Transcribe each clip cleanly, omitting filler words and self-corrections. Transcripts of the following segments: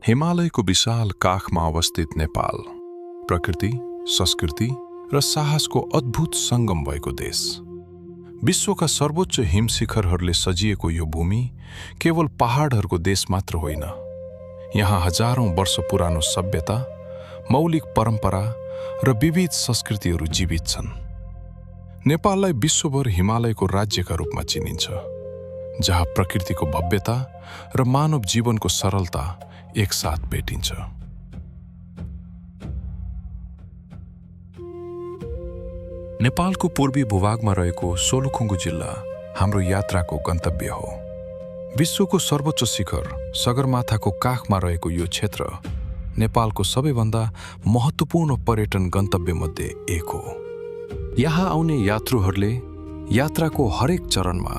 हिमालयको विशाल काखमा अवस्थित नेपाल प्रकृति, संस्कृति र साहसको अद्भुत सङ्गम भएको देश। विश्वका सर्वोच्च हिम शिखरहरूले सजिएको यो भूमि केवल पहाडहरूको देश मात्र होइन। यहाँ हजारौं वर्ष पुरानो सभ्यता, मौलिक परम्परा र विविध संस्कृतिहरू जीवित छन्। नेपाललाई विश्वभर हिमालयको राज्यका रूपमा चिनिन्छ, जहाँ प्रकृतिको भव्यता र मानव जीवनको सरलता एकसाथ भेटिन्छ। नेपालको पूर्वी भूभागमा रहेको सोलुखुम्बु जिल्ला हाम्रो यात्राको गन्तव्य हो। विश्वको सर्वोच्च शिखर सगरमाथाको काखमा रहेको यो क्षेत्र नेपालको सबैभन्दा महत्त्वपूर्ण पर्यटन गन्तव्यमध्ये एक हो। यहाँ आउने यात्रुहरूले यात्राको हरेक चरणमा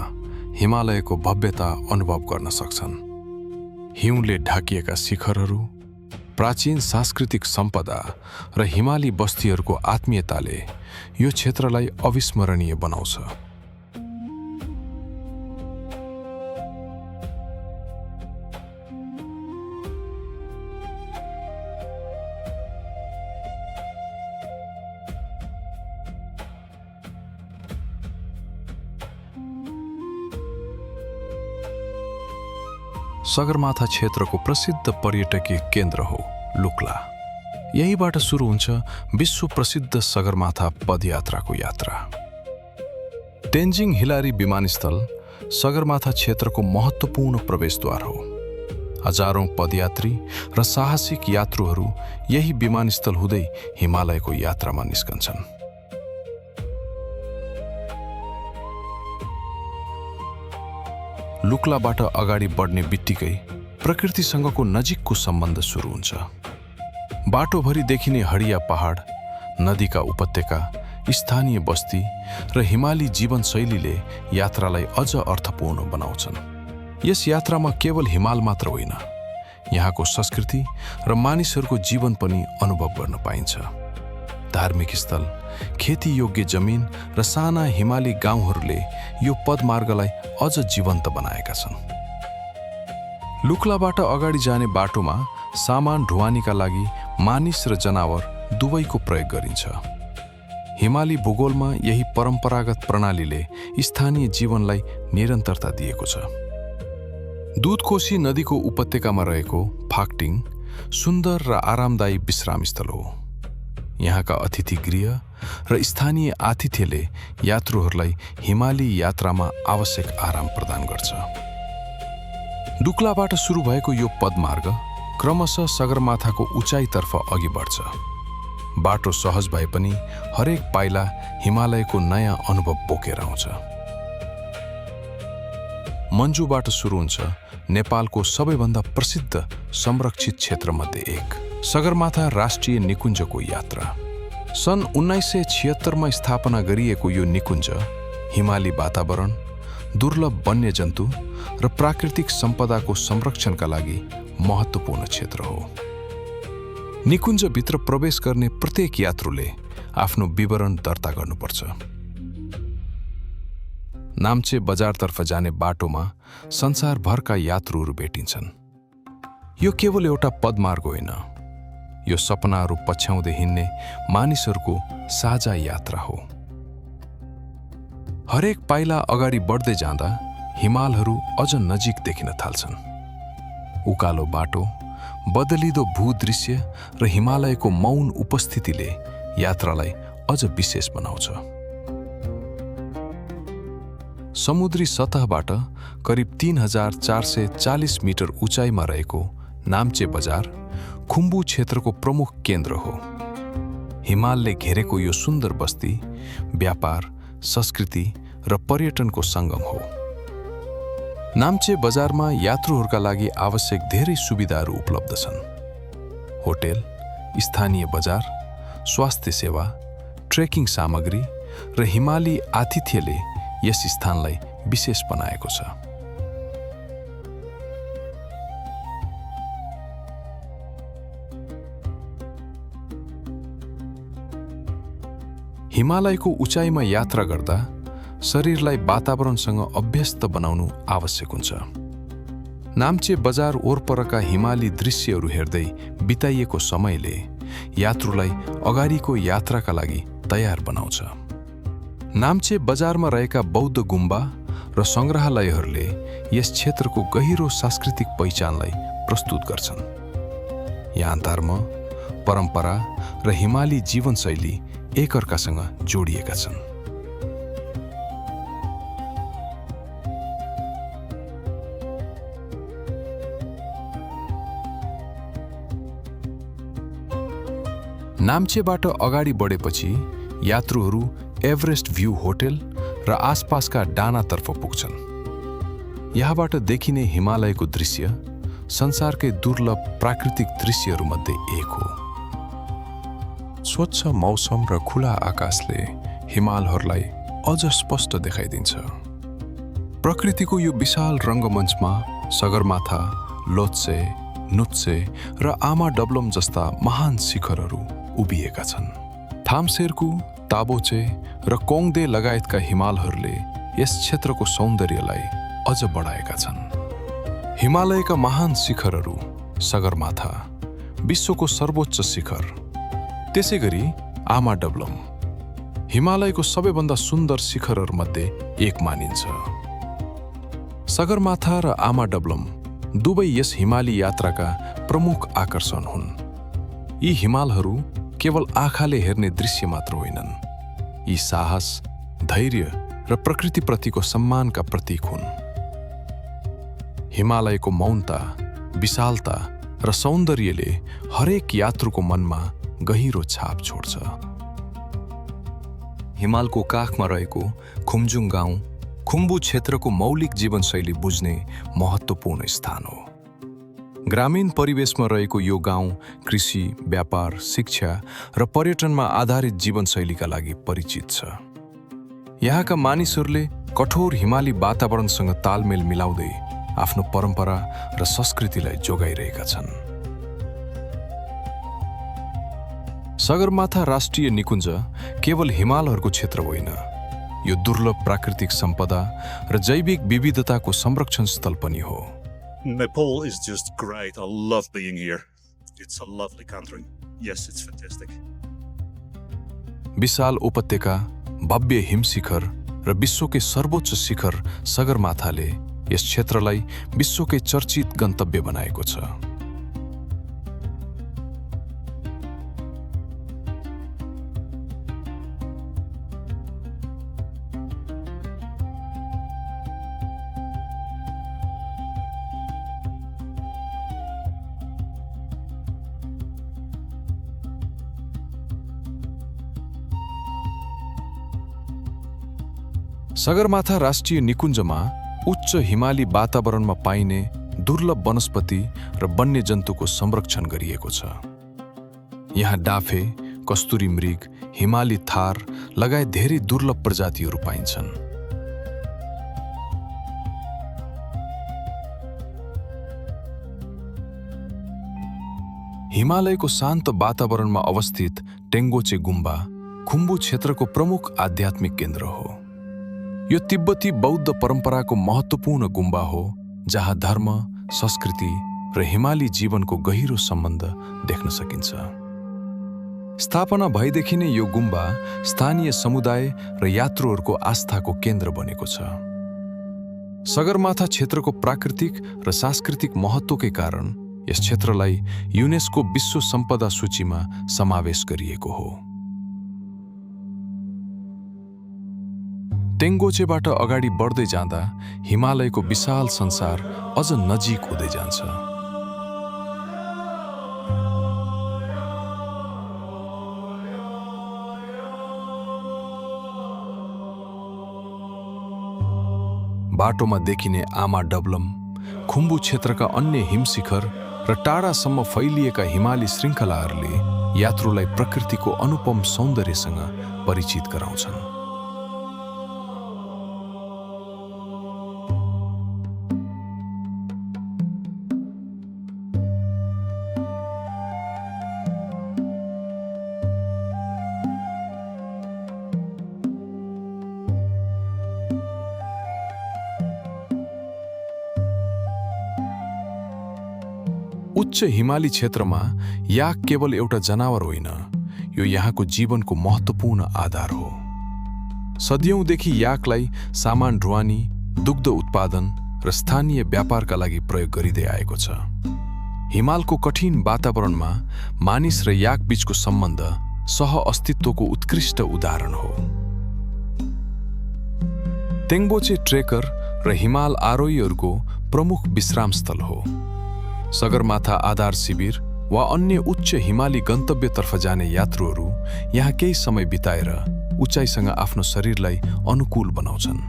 हिमालयको भव्यता अनुभव गर्न सक्छन्। हिउँले ढाकिएका शिखरहरू, प्राचीन सांस्कृतिक सम्पदा र हिमाली बस्तीहरूको आत्मीयताले यो क्षेत्रलाई अविस्मरणीय बनाउँछ। सगरमाथा क्षेत्रको प्रसिद्ध पर्यटकीय केन्द्र हो लुक्ला। यहीबाट सुरु हुन्छ विश्व प्रसिद्ध सगरमाथा पदयात्राको यात्रा। तेन्जिङ हिलारी विमानस्थल सगरमाथा क्षेत्रको महत्त्वपूर्ण प्रवेशद्वार हो। हजारौं पदयात्री र साहसिक यात्रुहरू यही विमानस्थल हुँदै हिमालयको यात्रामा निस्कन्छन्। लुक्लाबाट अगाडि बढ्ने बित्तिकै प्रकृतिसँगको नजिकको सम्बन्ध सुरु हुन्छ। बाटोभरि देखिने हरिया पहाड, नदीका उपत्यका, स्थानीय बस्ती र हिमाली जीवनशैलीले यात्रालाई अझ अर्थपूर्ण बनाउँछन्। यस यात्रामा केवल हिमाल मात्र होइन, यहाँको संस्कृति र मानिसहरूको जीवन पनि अनुभव गर्न पाइन्छ। धार्मिक स्थल, खेती योग्य जमिन र साना हिमाली गाउँहरूले यो पदमार्गलाई अझ जीवन्त बनाएका छन्। लुक्लाबाट अगाडि जाने बाटोमा सामान ढुवानीका लागि मानिस र जनावर दुवैको प्रयोग गरिन्छ। हिमाली भूगोलमा यही परम्परागत प्रणालीले स्थानीय जीवनलाई निरन्तरता दिएको छ। दुधकोशी नदीको उपत्यकामा रहेको फाक्टिङ सुन्दर र आरामदायी विश्रामस्थल हो। यहाँका अतिथि गृह र स्थानीय आतिथ्यले यात्रुहरूलाई हिमाली यात्रामा आवश्यक आराम प्रदान गर्छ। लुक्लाबाट सुरु भएको यो पदमार्ग क्रमशः सगरमाथाको उचाइतर्फ अघि बढ्छ। बाटो सहज भए पनि हरेक पाइला हिमालयको नयाँ अनुभव बोकेर आउँछ। मन्जुबाट सुरु हुन्छ नेपालको सबैभन्दा प्रसिद्ध संरक्षित क्षेत्रमध्ये एक सगरमाथा राष्ट्रिय निकुञ्जको यात्रा। सन् 1976मा स्थापना गरिएको यो निकुञ्ज हिमाली वातावरण, दुर्लभ वन्यजन्तु र प्राकृतिक सम्पदाको संरक्षणका लागि महत्त्वपूर्ण क्षेत्र हो। निकुञ्जभित्र प्रवेश गर्ने प्रत्येक यात्रुले आफ्नो विवरण दर्ता गर्नुपर्छ। नाम्चे बजारतर्फ जाने बाटोमा संसारभरका यात्रुहरू भेटिन्छन्। यो केवल एउटा पदमार्ग होइन, यो सपनाहरू पछ्याउँदै हिँड्ने मानिसहरूको साझा यात्रा हो। हरेक पाइला अगाडि बढ्दै जाँदा हिमालहरू अझ नजिक देखिन थाल्छन्। उकालो बाटो, बदलिदो भूदृश्य र हिमालयको मौन उपस्थितिले यात्रालाई अझ विशेष बनाउँछ। समुद्री सतहबाट करिब 3440 मिटर उचाइमा रहेको नाम्चे बजार खुम्बु क्षेत्रको प्रमुख केन्द्र हो। हिमालले घेरेको यो सुन्दर बस्ती व्यापार, संस्कृति र पर्यटनको सङ्गम हो। नाम्चे बजारमा यात्रुहरूका लागि आवश्यक धेरै सुविधाहरू उपलब्ध छन्। होटेल, स्थानीय बजार, स्वास्थ्य सेवा, ट्रेकिङ सामग्री र हिमाली आतिथ्यले यस स्थानलाई विशेष बनाएको छ। हिमालयको उचाइमा यात्रा गर्दा शरीरलाई वातावरणसँग अभ्यस्त बनाउनु आवश्यक हुन्छ। नाम्चे बजार ओरपरका हिमाली दृश्यहरू हेर्दै बिताइएको समयले यात्रुलाई अगाडिको यात्राका लागि तयार बनाउँछ। नाम्चे बजारमा रहेका बौद्ध गुम्बा र सङ्ग्रहालयहरूले यस क्षेत्रको गहिरो सांस्कृतिक पहिचानलाई प्रस्तुत गर्छन्। यहाँ धर्म, परम्परा र हिमाली जीवनशैली एकअर्कासँग जोडिएका छन्। नाम्चेबाट अगाडि बढेपछि यात्रुहरू एभरेस्ट भ्यू होटल र आसपासका डानातर्फ पुग्छन्। यहाँबाट देखिने हिमालयको दृश्य संसारकै दुर्लभ प्राकृतिक दृश्यहरूमध्ये एक हो। स्वच्छ मौसम र खुला आकाशले हिमालहरूलाई अझ स्पष्ट देखाइदिन्छ। प्रकृतिको यो विशाल रङ्गमञ्चमा सगरमाथा, लोत्से, नुत्से र आमा डब्लम जस्ता महान शिखरहरू उभिएका छन्। थाम्सेरकु, ताबोचे र कोङदे लगायतका हिमालहरूले यस क्षेत्रको सौन्दर्यलाई अझ बढाएका छन्। हिमालयका महान शिखरहरू सगरमाथा विश्वको सर्वोच्च शिखर, त्यसैगरी आमा डब्लम हिमालयको सबैभन्दा सुन्दर शिखरहरूमध्ये एक मानिन्छ। सगरमाथा र आमा डब्लम दुवै यस हिमाली यात्राका प्रमुख आकर्षण हुन्। यी हिमालहरू केवल आँखाले हेर्ने दृश्य मात्र होइनन्, यी साहस, धैर्य र प्रकृतिप्रतिको सम्मानका प्रतीक हुन्। हिमालयको मौनता, विशालता र सौन्दर्यले हरेक यात्रुको मनमा गहिरो छाप छोड्छ। हिमालको काखमा रहेको खुम्जुङ गाउँ खुम्बु क्षेत्रको मौलिक जीवनशैली बुझ्ने महत्त्वपूर्ण स्थान हो। ग्रामीण परिवेशमा रहेको यो गाउँ कृषि, व्यापार, शिक्षा र पर्यटनमा आधारित जीवनशैलीका लागि परिचित छ। यहाँका मानिसहरूले कठोर हिमाली वातावरणसँग तालमेल मिलाउँदै आफ्नो परम्परा र संस्कृतिलाई जोगाइरहेका छन्। सगरमाथा राष्ट्रिय निकुञ्ज केवल हिमालहरूको क्षेत्र होइन, यो दुर्लभ प्राकृतिक सम्पदा र जैविक विविधताको संरक्षण स्थल पनि हो। Nepal is just great. I love being here. It's a lovely country. Yes, it's fantastic. विशाल उपत्यका, भव्य हिमशिखर र विश्वकै सर्वोच्च शिखर सगरमाथाले यस क्षेत्रलाई विश्वकै चर्चित गन्तव्य बनाएको छ। सगरमाथा राष्ट्रिय निकुञ्जमा उच्च हिमाली वातावरणमा पाइने दुर्लभ वनस्पति र वन्यजन्तुको संरक्षण गरिएको छ। यहाँ डाफे, कस्तुरी मृग, हिमाली थार लगायत धेरै दुर्लभ प्रजातिहरू पाइन्छन्। हिमालयको शान्त वातावरणमा अवस्थित टेङ्गोचे गुम्बा खुम्बु क्षेत्रको प्रमुख आध्यात्मिक केन्द्र हो। यो तिब्बती बौद्ध परम्पराको महत्त्वपूर्ण गुम्बा हो, जहाँ धर्म, संस्कृति र हिमाली जीवनको गहिरो सम्बन्ध देख्न सकिन्छ। स्थापना भएदेखि नै यो गुम्बा स्थानीय समुदाय र यात्रुहरूको आस्थाको केन्द्र बनेको छ। सगरमाथा क्षेत्रको प्राकृतिक र सांस्कृतिक महत्त्वकै कारण यस क्षेत्रलाई युनेस्को विश्व सम्पदा सूचीमा समावेश गरिएको हो। टेङ्गोचेबाट अगाडि बढ्दै जाँदा हिमालयको विशाल संसार अझ नजिक हुँदै जान्छ। बाटोमा देखिने आमा डब्लम, खुम्बु क्षेत्रका अन्य हिमशिखर र टाढासम्म फैलिएका हिमाली श्रृङ्खलाहरूले यात्रुलाई प्रकृतिको अनुपम सौन्दर्यसँग परिचित गराउँछन्। उच्च हिमाली क्षेत्रमा याक केवल एउटा जनावर होइन, यो यहाँको जीवनको महत्त्वपूर्ण आधार हो। सदियौंदेखि याकलाई सामान ढुवानी, दुग्ध उत्पादन र स्थानीय व्यापारका लागि प्रयोग गरिँदै आएको छ। हिमालको कठिन वातावरणमा मानिस र याक बीचको सम्बन्ध सह-अस्तित्वको उत्कृष्ट उदाहरण हो। तेङ्बोचे ट्रेकर र हिमाल आरोहीहरूको प्रमुख विश्रामस्थल हो। सगरमाथा आधार शिविर वा अन्य उच्च हिमाली गन्तव्यतर्फ जाने यात्रुहरू यहाँ केही समय बिताएर उचाइसँग आफ्नो शरीरलाई अनुकूल बनाउँछन्।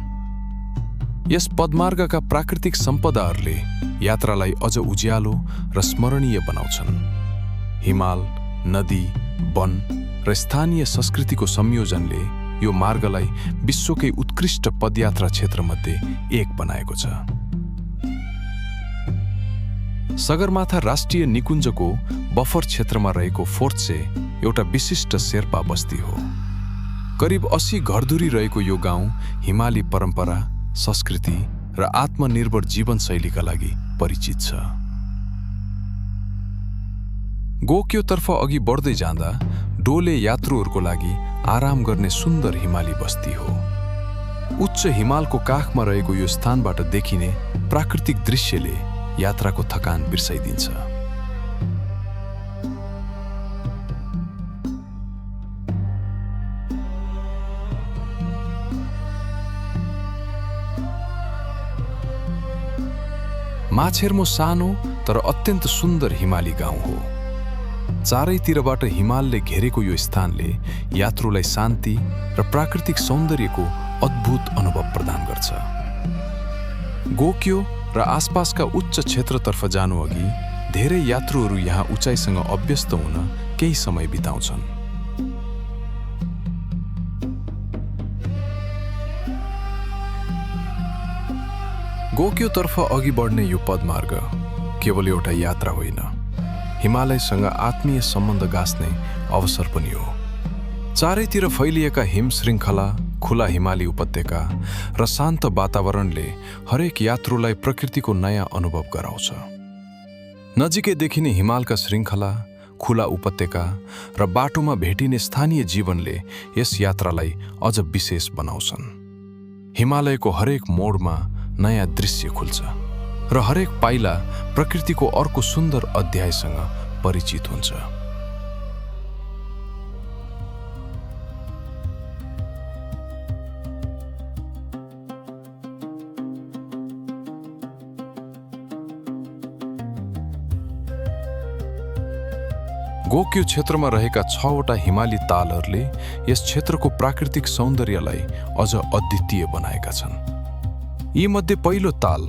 यस पदमार्गका प्राकृतिक सम्पदाहरूले यात्रालाई अझ उज्यालो र स्मरणीय बनाउँछन्। हिमाल, नदी, वन र स्थानीय संस्कृतिको संयोजनले यो मार्गलाई विश्वकै उत्कृष्ट पदयात्रा क्षेत्रमध्ये एक बनाएको छ। सगरमाथा राष्ट्रिय निकुञ्जको बफर क्षेत्रमा रहेको फोर्टसे एउटा विशिष्ट शेर्पा बस्ती हो। करिब 80 घरधुरी रहेको यो गाउँ हिमाली परम्परा, संस्कृति र आत्मनिर्भर जीवनशैलीका लागि परिचित छ। गोक्योतर्फ अघि बढ्दै जाँदा डोले यात्रुहरूको लागि आराम गर्ने सुन्दर हिमाली बस्ती हो। उच्च हिमालको काखमा रहेको यो स्थानबाट देखिने प्राकृतिक दृश्यले यात्राको थकान बिर्साइदिन्छ। माछेर्मो सानो तर अत्यन्त सुन्दर हिमाली गाउँ हो। चारैतिरबाट हिमालले घेरेको यो स्थानले यात्रुलाई शान्ति र प्राकृतिक सौन्दर्यको अद्भुत अनुभव प्रदान गर्छ। गोक्यो र आसपासका उच्च क्षेत्रतर्फ जानुअघि धेरै यात्रुहरू यहाँ उचाइसँग अभ्यस्त हुन केही समय बिताउँछन्। गोक्योतर्फ अघि बढ्ने यो पदमार्ग केवल एउटा यात्रा होइन, हिमालयसँग आत्मीय सम्बन्ध गाँस्ने अवसर पनि हो। चारैतिर फैलिएका हिम श्रृङ्खला, खुला हिमाली उपत्यका र शान्त वातावरणले हरेक यात्रुलाई प्रकृतिको नयाँ अनुभव गराउँछ। नजिकै देखिने हिमालका श्रृङ्खला, खुला उपत्यका र बाटोमा भेटिने स्थानीय जीवनले यस यात्रालाई अझ विशेष बनाउँछन्। हिमालयको हरेक मोडमा नयाँ दृश्य खुल्छ र हरेक पाइला प्रकृतिको अर्को सुन्दर अध्यायसँग परिचित हुन्छ। गोक्यो क्षेत्रमा रहेका 6वटा हिमाली तालहरूले यस क्षेत्रको प्राकृतिक सौन्दर्यलाई अझ अद्वितीय बनाएका छन्। यीमध्ये पहिलो ताल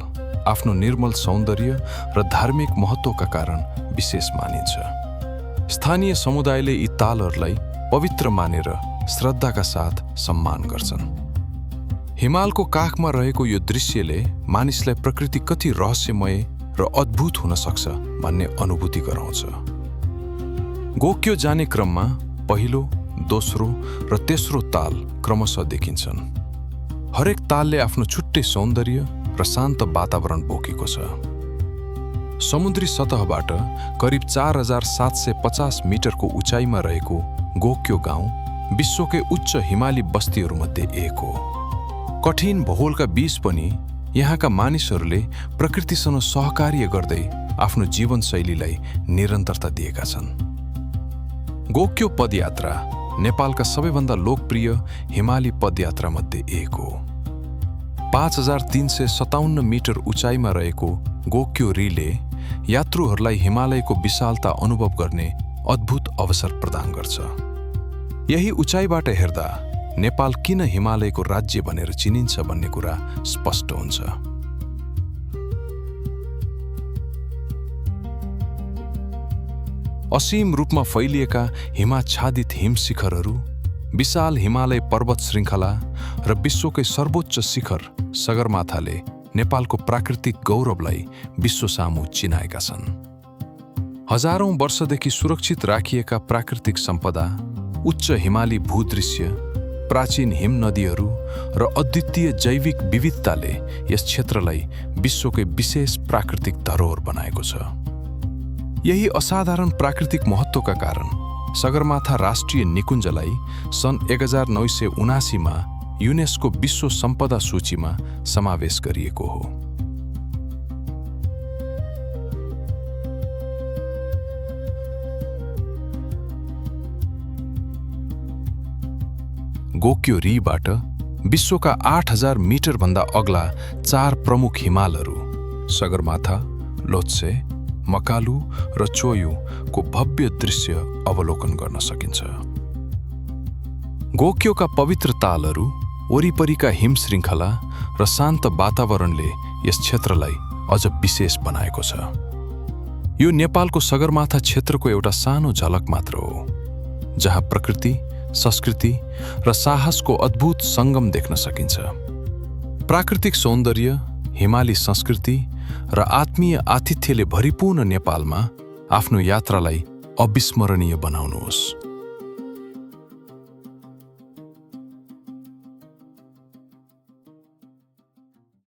आफ्नो निर्मल सौन्दर्य र धार्मिक महत्त्वका कारण विशेष मानिन्छ। स्थानीय समुदायले यी तालहरूलाई पवित्र मानेर श्रद्धाका साथ सम्मान गर्छन्। हिमालको काखमा रहेको यो दृश्यले मानिसलाई प्रकृति कति रहस्यमय र अद्भुत हुन सक्छ भन्ने अनुभूति गराउँछ। गोक्यो जाने क्रममा पहिलो, दोस्रो र तेस्रो ताल क्रमशः देखिन्छन्। हरेक तालले आफ्नो छुट्टै सौन्दर्य र शान्त वातावरण बोकेको छ। समुद्री सतहबाट करिब 4750 मिटरको उचाइमा रहेको गोक्यो गाउँ विश्वकै उच्च हिमाली बस्तीहरूमध्ये एक हो। कठिन भूगोलका बीच पनि यहाँका मानिसहरूले प्रकृतिसँग सहकार्य गर्दै आफ्नो जीवनशैलीलाई निरन्तरता दिएका छन्। गोक्यो पदयात्रा नेपालका सबैभन्दा लोकप्रिय हिमाली पदयात्रामध्ये एक हो। 5357 मिटर उचाइमा रहेको गोक्यो रिले यात्रुहरूलाई हिमालयको विशालता अनुभव गर्ने अद्भुत अवसर प्रदान गर्छ। यही उचाइबाट हेर्दा नेपाल किन हिमालयको राज्य भनेर चिनिन्छ भन्ने कुरा स्पष्ट हुन्छ। असीम रूपमा फैलिएका हिमाच्छादित हिमशिखरहरू, विशाल हिमालय पर्वत श्रृङ्खला र विश्वकै सर्वोच्च शिखर सगरमाथाले नेपालको प्राकृतिक गौरवलाई विश्वसामु चिनाएका छन्। हजारौं वर्षदेखि सुरक्षित राखिएका प्राकृतिक सम्पदा, उच्च हिमाली भूदृश्य, प्राचीन हिम नदीहरू र अद्वितीय जैविक विविधताले यस क्षेत्रलाई विश्वकै विशेष प्राकृतिक धरोहर बनाएको छ। यही असाधारण प्राकृतिक महत्त्वका कारण सगरमाथा राष्ट्रिय निकुञ्जलाई सन् 1979 मा युनेस्को विश्व सम्पदा सूचीमा समावेश गरिएको हो। गोक्यो रीबाट विश्वका 8000 मिटरभन्दा अग्ला 4 प्रमुख हिमालहरू सगरमाथा, लोत्से, मकालु र चोयुको भव्य दृश्य अवलोकन गर्न सकिन्छ। गोक्योका पवित्र तालहरू, वरिपरिका हिम श्रृङ्खला र शान्त वातावरणले यस क्षेत्रलाई अझ विशेष बनाएको छ। यो नेपालको सगरमाथा क्षेत्रको एउटा सानो झलक मात्र हो, जहाँ प्रकृति, संस्कृति र साहसको अद्भुत सङ्गम देख्न सकिन्छ। प्राकृतिक सौन्दर्य, हिमाली संस्कृति र आत्मीय आतिथ्यले भरिपूर्ण नेपालमा आफ्नो यात्रालाई अविस्मरणीय बनाउनुहोस्।